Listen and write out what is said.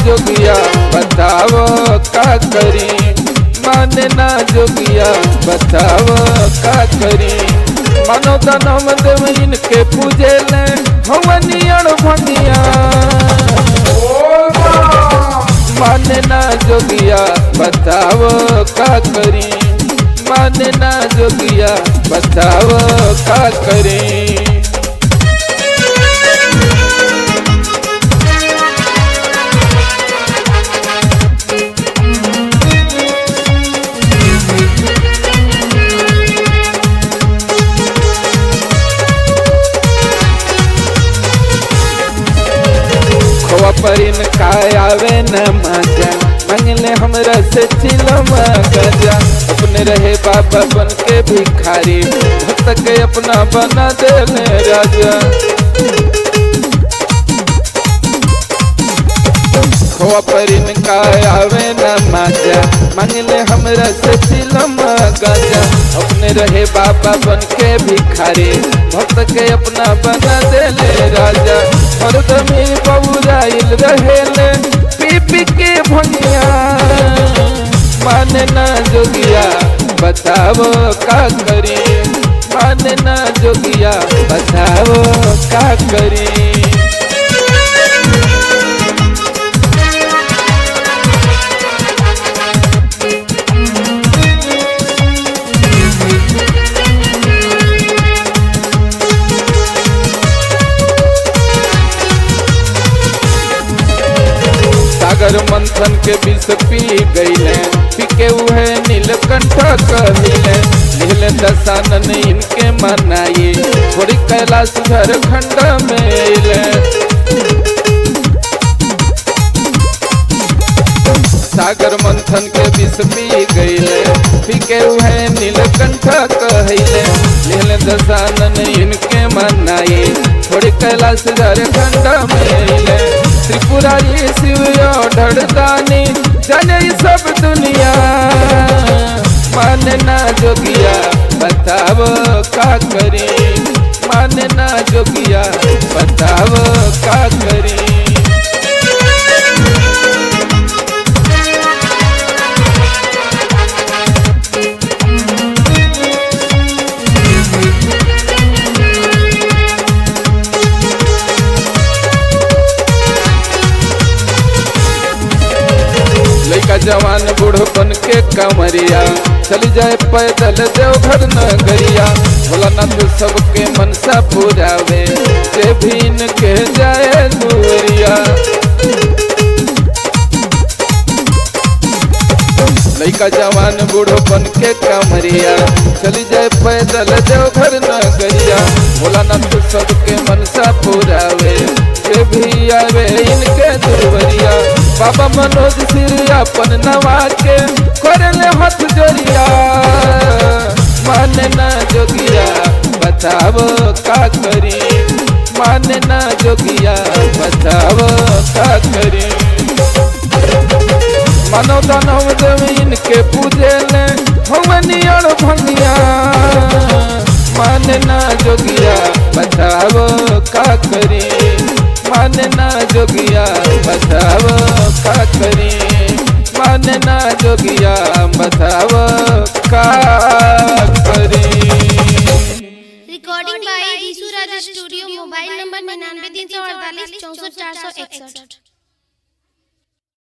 जोगिया बताओ का करी, माने ना जोगिया बताओ का करी। मानो दानव देव इनके पूजे ले हवनियण भंगिया, माने ना जोगिया बताओ का करी, माने ना जोगिया बताओ का करी। खोआ परिन काय आवे न मजा, मंगले हमरा से चिलम गजा। अपने रहे बाबा बन के भिखारी, भक्त के अपना बना देले राजा। खोआ परिन काय आवे न मजा, मंगले हमरा से चिलम गजा। अपने रहे बाबा बन के भिखारी, भक्त के अपना बना देले राजा। हरदमी बउराइल रहेले पी पी के भंगिया, माने ना जोगिया बताओ का करी, माने ना जोगिया बताओ का करी। सागर मंथन के विष पी गईले, पीके उहे नीलकंठ कहिले। नील दशानन इनके मनाई, थोड़ी कैलाश झारखंड में अइले। सागर मंथन के विष पी गईले, पीके उहे नीलकंठ कहिले। नील दशानन इनके मनाई, थोड़ी कैलाश झारखंड में अइले। त्रिपुरारी शिव ढड़दानी जाने सब दुनिया, माने ना जोगिया बताओ का करी, माने ना जोगिया बताओ का करी। लड़का जवान बूढ़ बन के कमरिया, चल जाए पैदल देवघर नगरिया। भोलानाथ सबके मनसा पुरावे, जे भी इनके जाए दुवरिया। लड़का जवान बूढ़ बन के कमरिया, चल जाए पैदल देवघर नगरिया। भोलानाथ सबके मनसा पुरावे, जे भी आवे इनके दुवरिया। बाबा मनोज सिर अपन नवा के करले हाथ जोड़िया, माने ना जोगिया बताओ का करी, माने ना जोगिया बताओ का करी। मानो दानव देव इनके पूजे ले हवनियण भंगिया, माने ना जोगिया बताओ का करी, माने ना जोगिया बताओ का करी, माने ना जोगिया बताओ का करी। Recording by Ishu Raja studio. Mobile number 99 348 64 461।